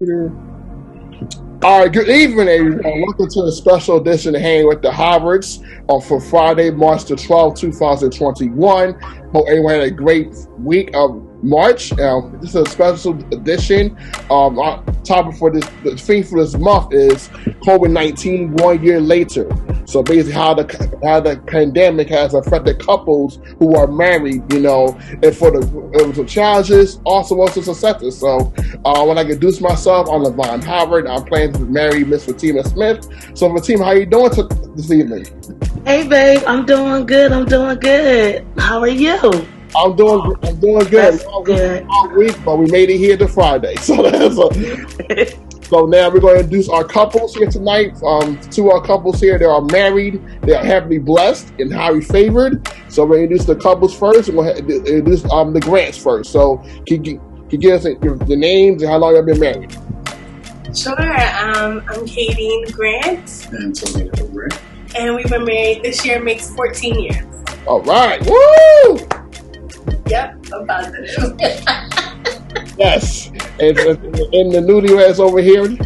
All right, good evening, everyone. Welcome to a special edition of Hanging with the Harvards for Friday, March the 12th, 2021. Hope everyone had a great week of March. This is a special edition. Our topic for the theme for this month is COVID-19 1 year later. So basically how the pandemic has affected couples who are married, and for the challenges, also successes. So when I introduce myself, I'm Levon Howard. I'm planning to marry Miss Fatima Smith. So Fatima, how you doing this evening? Hey babe, I'm doing good. How are you? I'm doing good. That's good. All week, but we made it here to Friday. So so now we're going to introduce our couples here tonight. Two of our couples here, they are married, they are happily blessed and highly favored. So we're going to introduce the couples first, and we'll introduce the Grants first. So can you give us the names and how long you've been married? Sure. I'm Katie Grant. And Antonio Grant. And we've been married this year, makes 14 years. All right. Woo! Yep, I'm positive. Yes. And the newlyweds over here.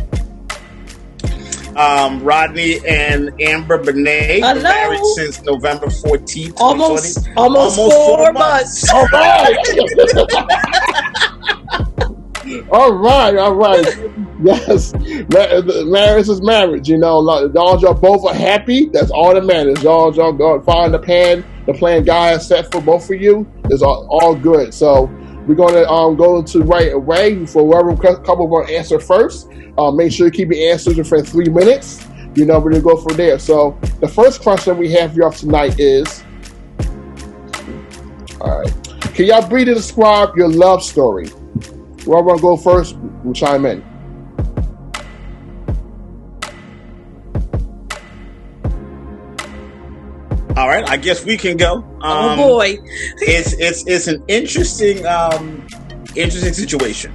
Rodney and Amber Bonnets. Hello. Married since November 14th, Almost 2020. 4 months. All right. All right. Yes. Marriage is marriage. Y'all both are happy. That's all that matters. Y'all go find the plan God has set for both of you is all good. So we're going to go into right away for whoever couple want to answer first. Make sure you keep your answers within 3 minutes. We're going to go from there. So the first question we have you up tonight is, all right, can y'all briefly describe your love story? Whoever want to go first, we'll chime in. All right, I guess we can go. Oh boy, it's an interesting situation.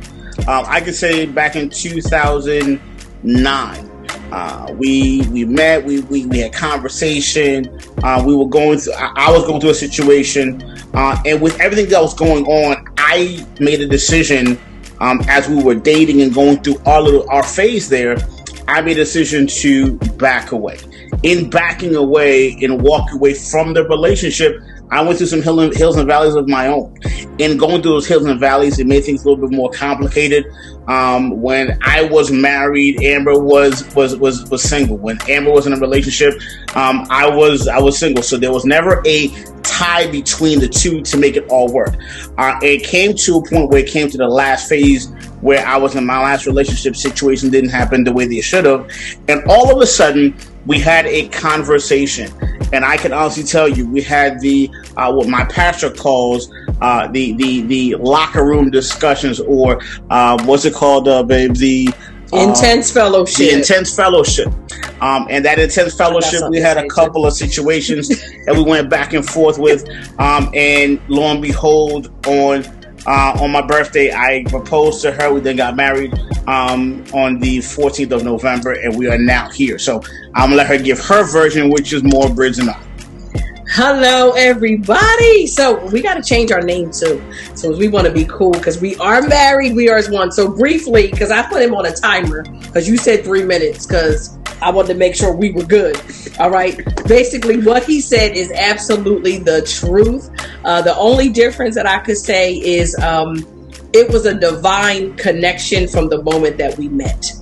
I could say back in 2009, we met, we had conversation. I was going through a situation, and with everything that was going on, I made a decision as we were dating and going through our phase there. I made a decision to back away. In backing away and walking away from the relationship, I went through some hills and valleys of my own. In going through those hills and valleys, it made things a little bit more complicated. When I was married, Amber was single. When Amber was in a relationship, I was single. So there was never a tie between the two to make it all work. It came to a point where it came to the last phase where I was in my last relationship. Situation didn't happen the way they should have, and all of a sudden we had a conversation, and I can honestly tell you, we had the what my pastor calls the locker room discussions, or what's it called, babe? The intense fellowship. The intense fellowship. And that intense fellowship, we had a couple of situations that we went back and forth with, and lo and behold, on my birthday, I proposed to her. We then got married on the 14th of November, and we are now here. So I'm going to let her give her version, which is more bridge than I. Hello, everybody. So we got to change our name too. So we want to be cool because we are married. We are as one. So briefly, because I put him on a timer because you said 3 minutes because I wanted to make sure we were good. All right. Basically, what he said is absolutely the truth. The only difference that I could say is it was a divine connection from the moment that we met.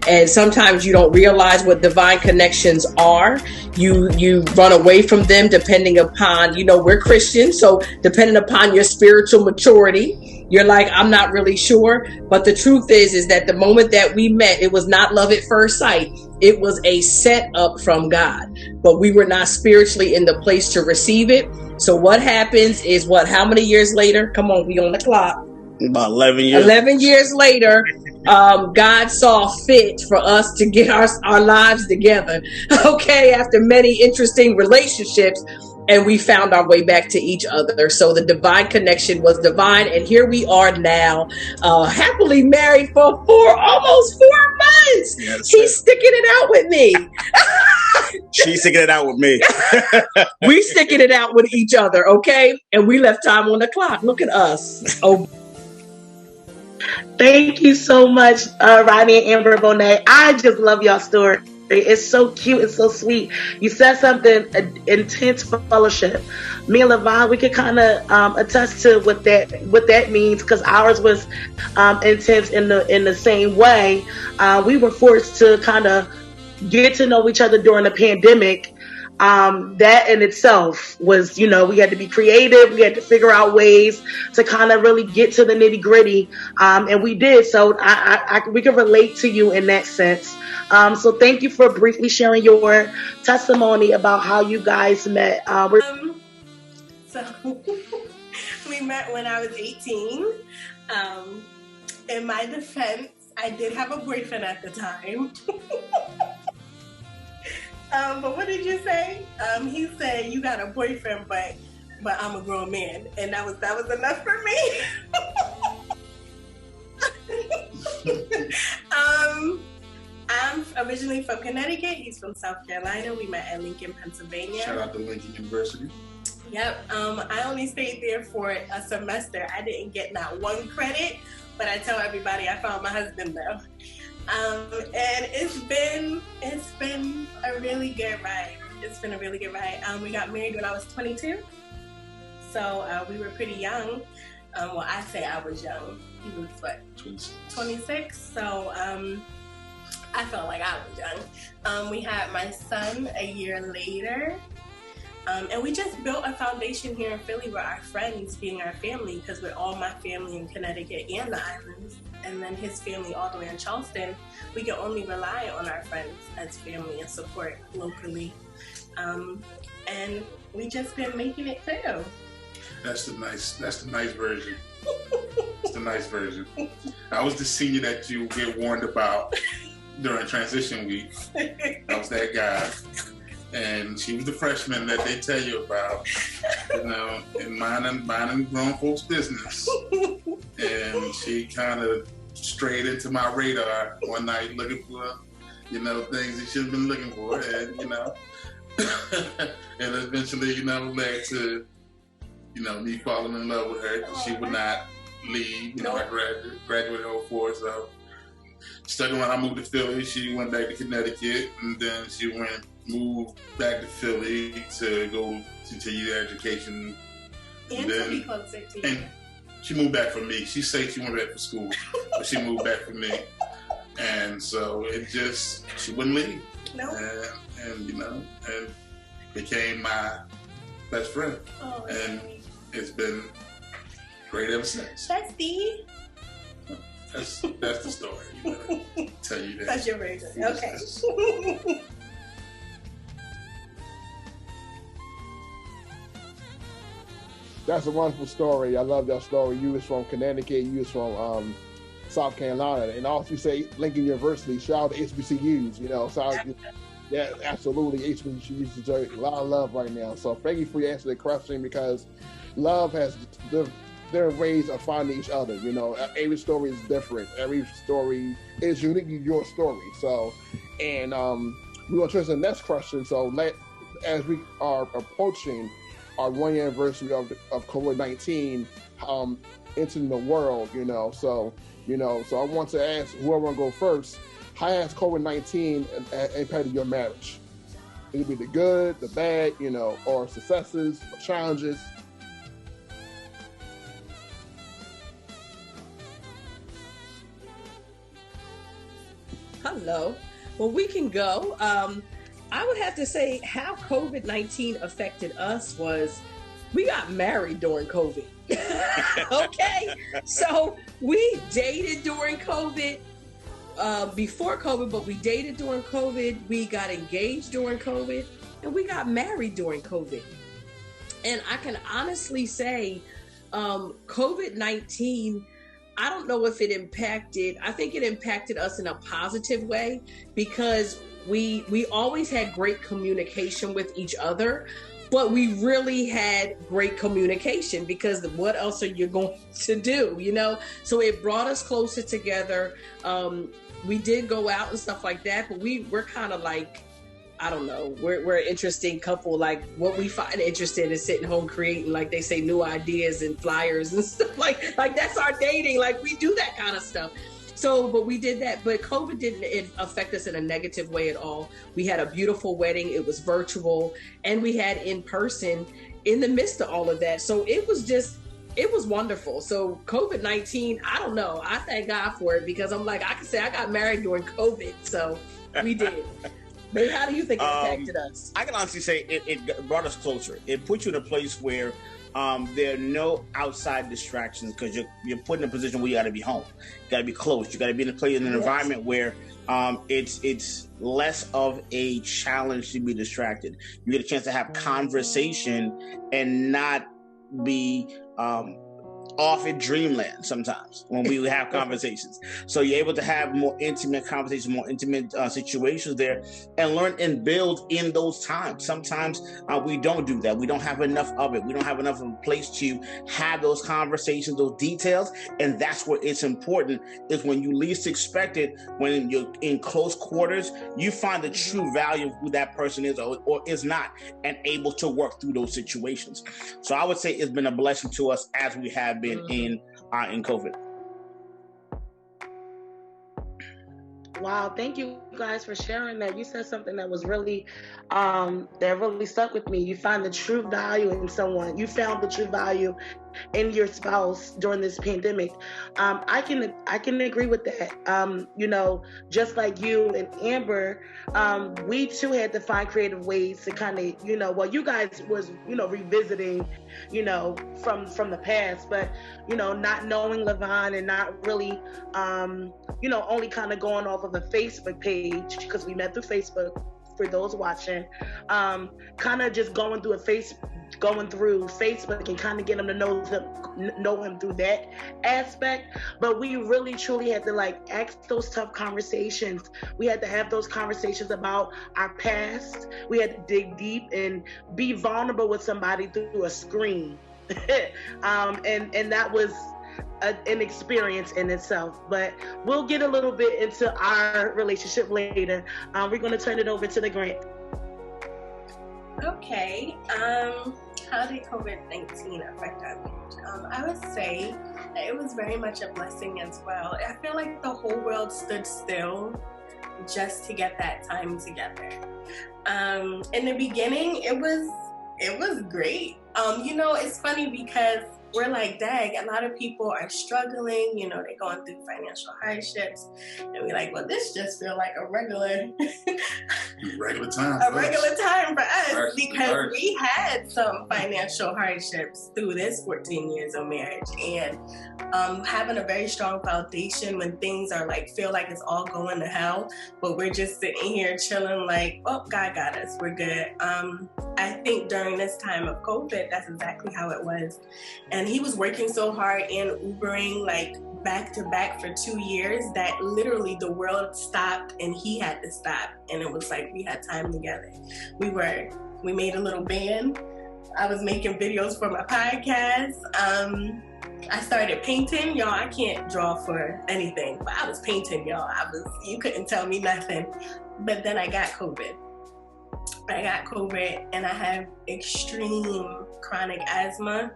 And sometimes you don't realize what divine connections are. You run away from them depending upon, we're Christians. So depending upon your spiritual maturity, you're like, I'm not really sure. But the truth is that the moment that we met, it was not love at first sight. It was a setup from God, but we were not spiritually in the place to receive it. So what happens is how many years later? Come on, we on the clock. About 11 years. 11 years later, God saw fit for us to get our lives together. Okay, after many interesting relationships, and we found our way back to each other. So the divine connection was divine, and here we are now, happily married for almost 4 months. Yes, he's sticking it out with me. She's sticking it out with me. We sticking it out with each other, okay? And we left time on the clock. Look at us. Oh. Thank you so much, Ronnie and Amber Bonet. I just love y'all story. It's so cute. It's so sweet. You said something, intense fellowship. Me and Levon, we could kind of attest to what that means because ours was intense in the same way. We were forced to kind of get to know each other during the pandemic. That in itself was, we had to be creative. We had to figure out ways to kind of really get to the nitty gritty. And we did. So we can relate to you in that sense. So thank you for briefly sharing your testimony about how you guys met. So we met when I was 18. In my defense, I did have a boyfriend at the time. But what did you say? He said, you got a boyfriend, but I'm a grown man. And that was enough for me. I'm originally from Connecticut. He's from South Carolina. We met at Lincoln, Pennsylvania. Shout out to Lincoln University. Yep. I only stayed there for a semester. I didn't get not one credit, but I tell everybody I found my husband though. And it's been a really good ride. It's been a really good ride. We got married when I was 22. So we were pretty young. Well, I say I was young. He was what? 26. So I felt like I was young. We had my son a year later. And we just built a foundation here in Philly with our friends being our family, because with all my family in Connecticut and the islands, and then his family all the way in Charleston, we can only rely on our friends as family and support locally. And we just been making it too. That's the nice version. It's the nice version. I was the senior that you get warned about during transition week. I was that guy. And she was the freshman that they tell you about, in minding grown folks' business. And she kind of strayed into my radar one night looking for, things that she should have been looking for. And, and eventually, led to, me falling in love with her. She would not leave. I graduated in 04, so stuck around. I moved to Philly. She went back to Connecticut, and then she moved back to Philly to go continue her education. And to be closer to you. And she moved back for me. She said she went back for school, but she moved back for me. And so she wouldn't leave. No. And became my best friend. Oh, and it's been great ever since. Bestie. That's the story. Tell you that. That's your version. Okay. That's a wonderful story. I love that story. You was from Connecticut. You was from South Carolina, and also you say Lincoln University. Shout out to HBCUs. Yeah, absolutely. HBCUs deserve a lot of love right now. So thank you for answering the question, because love has different ways of finding each other. Every story is different. Every story is uniquely your story. So, and we're gonna turn to the next question. So as we are approaching our 1 year anniversary of COVID-19 entering the world, so I want to ask whoever want to go first, how has COVID-19 impacted your marriage? It could be the good, the bad, or successes, or challenges. Hello. Well, we can go. I would have to say how COVID-19 affected us was we got married during COVID. Okay. So we dated during COVID, before COVID, but we dated during COVID. We got engaged during COVID, and we got married during COVID. And I can honestly say COVID-19, I don't know if I think it impacted us in a positive way, because we always had great communication with each other, but we really had great communication, because what else are you going to do, So it brought us closer together. We did go out and stuff like that, but we're kind of like, I don't know, we're an interesting couple. Like what we find interesting is sitting home creating, like they say, new ideas and flyers and stuff like that's our dating. Like we do that kind of stuff. So, but we did that, but COVID didn't affect us in a negative way at all. We had a beautiful wedding. It was virtual, and we had in person in the midst of all of that. So it was wonderful. So COVID-19, I don't know. I thank God for it, because I'm like, I can say I got married during COVID. So we did. But how do you think it impacted us? I can honestly say it brought us closer. It put you in a place where there are no outside distractions, because you're put in a position where you got to be home. You got to be close. You got to be in a place, in an environment where it's less of a challenge to be distracted. You get a chance to have conversation and not be off in dreamland sometimes when we have conversations. So you're able to have more intimate conversations, more intimate situations there, and learn and build in those times. Sometimes we don't do that. We don't have enough of it. We don't have enough of a place to have those conversations, those details. And that's where it's important, is when you least expect it, when you're in close quarters, you find the true value of who that person is or is not, and able to work through those situations. So I would say it's been a blessing to us as we have been in COVID. Wow, thank you guys for sharing that. You said something that was really that really stuck with me. You find the true value in someone. You found the true value in your spouse during this pandemic. I can agree with that. You know, just like you and Amber, we too had to find creative ways to kind of, you know, well, you guys was, you know, revisiting, you know, from the past, but, you know, not knowing LaVon and not really, you know, only kind of going off of a Facebook page, because we met through Facebook, for those watching, kind of just going through Facebook and kind of get them to know him through that aspect. But we really truly had to like ask those tough conversations. We had to have those conversations about our past. We had to dig deep and be vulnerable with somebody through a screen. And that was an experience in itself. But we'll get a little bit into our relationship later. We're going to turn it over to the Grant. Okay. How did COVID-19 affect our marriage? I would say that it was very much a blessing as well. I feel like the whole world stood still just to get that time together. In the beginning, it was great. You know, it's funny because we're like, dang, a lot of people are struggling, you know, they're going through financial hardships. And we're like, well, this just feels like a regular time for us, because we had some financial hardships through this 14 years of marriage. And having a very strong foundation when things are like, feel like it's all going to hell, but we're just sitting here chilling like, oh, God got us, we're good. I think during this time of COVID, that's exactly how it was. And he was working so hard and Ubering like back to back for 2 years that literally the world stopped and he had to stop. And it was like we had time together. We made a little band. I was making videos for my podcast. I started painting. Y'all, I can't draw for anything, but I was painting, y'all. You couldn't tell me nothing. But then I got COVID. And I have extreme chronic asthma,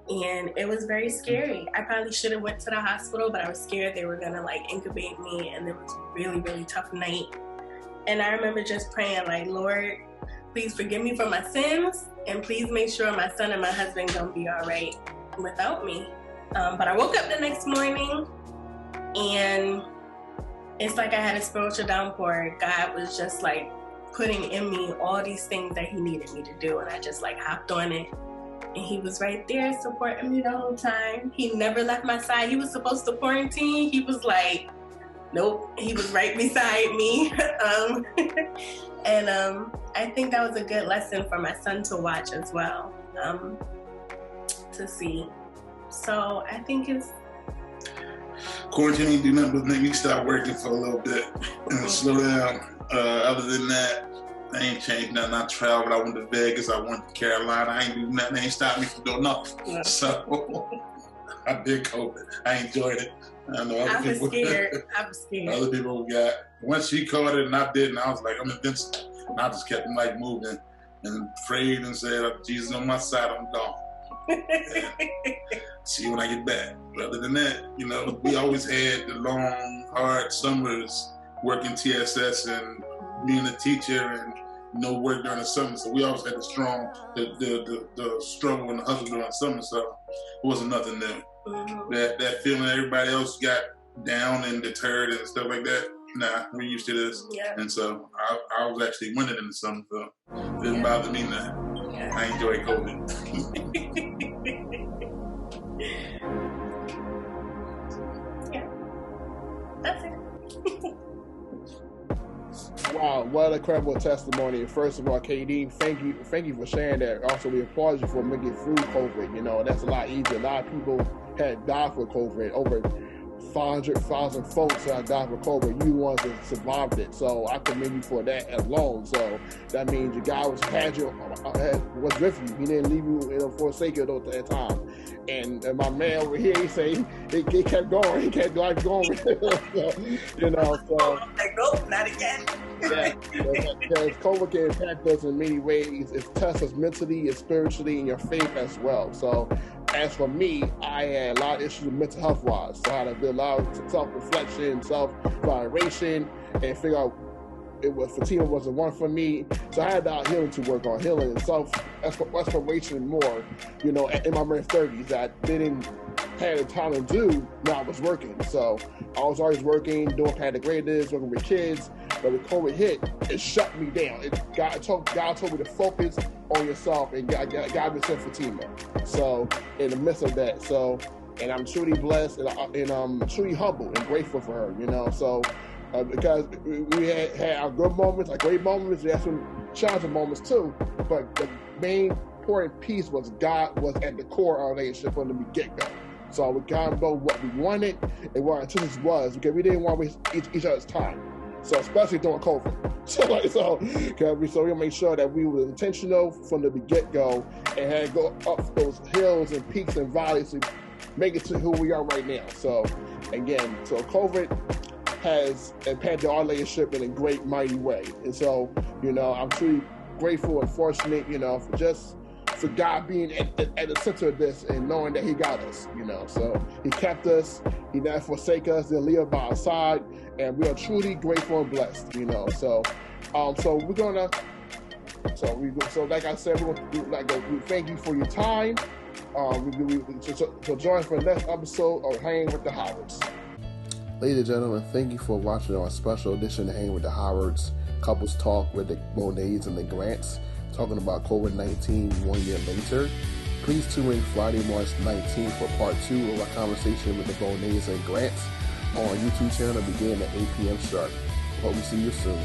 and it was very scary. I probably should have went to the hospital, but I was scared they were gonna like incubate me, and it was a really, really tough night. And I remember just praying like, Lord, please forgive me for my sins, and please make sure my son and my husband gonna be all right without me. But I woke up the next morning, and it's like I had a spiritual downpour. God was just like putting in me all these things that he needed me to do, and I just like hopped on it, and he was right there supporting me the whole time. He never left my side. He was supposed to quarantine. He was like, nope, he was right beside me. And I think that was a good lesson for my son to watch as well, to see. So I think it's quarantine ain't do nothing but make me stop working for a little bit and slow down. Other than that, I ain't changed nothing. I traveled. I went to Vegas. I went to Carolina. I ain't do nothing. They ain't stopped me from doing nothing. Yeah. So I did COVID. I enjoyed it. I know I was scared. I was scared. Other people got, once she caught it and I didn't, I was like, I'm invincible. And I just kept like moving and prayed and said, Jesus on my side, I'm gone. See you when I get back. But other than that, you know, we always had the long, hard summers working TSS and being a teacher and no work during the summer. So we always had the struggle and the hustle during the summer. So it wasn't nothing new. That feeling that everybody else got down and deterred and stuff like that. Nah, we're used to this. Yeah. And so I was actually winning in the summer. So it didn't bother me now. Yeah. I enjoy COVID. Yeah. That's it. Wow, what an incredible testimony. First of all, KD, thank you for sharing that. Also, we applaud you for making it through COVID. You know, that's a lot easier. A lot of people had died for COVID. Over 500,000 folks that died for COVID. You ones that survived it. So I commend you for that alone. So that means your God was with you. He didn't leave you forsake you at that time. And my man over here, he say he kept going. He kept like going. You know, so like, nope, not again. Yeah, because COVID can impact us in many ways. It tests us mentally and spiritually and your faith as well. So as for me, I had a lot of issues with mental health wise. So I had to do a lot of self-reflection, self-evaluation, and figure out Fatima was the one for me. So I had that healing to work on, healing and self-exploration and more, you know, in my mid 30s that I didn't have the time to do when I was working. So I was always working, doing categories, working with kids. But when COVID hit, it shut me down. God told me to focus on yourself, and God me sent Fatima. So in the midst of that, and I'm truly blessed, and I'm truly humble and grateful for her. You know, so because we had our good moments, our great moments, we had some challenging moments too. But the main important piece was God was at the core of our relationship from the get-go. So we kind of know what we wanted and what our intentions was, because we didn't want to waste each other's time. So especially during COVID. So we make sure that we were intentional from the get-go and had to go up those hills and peaks and valleys to make it to who we are right now. So again, COVID has impacted our relationship in a great, mighty way. And so, you know, I'm truly grateful and fortunate, you know, for God being at the center of this and knowing that He got us, you know. So He kept us, He never forsake us, He live by our side, and we are truly grateful and blessed, you know. So we're gonna, so like I said, we thank you for your time. So join us for the next episode of Hangin with the Howards. Ladies and gentlemen, thank you for watching our special edition of Hangin with the Howards, Couples Talk with the Bonnets and the Grants, talking about COVID-19 1 year later. Please tune in Friday, March 19th for part 2 of our conversation with the Bonnets and Grants on our YouTube channel beginning at 8 p.m. sharp. Hope to see you soon.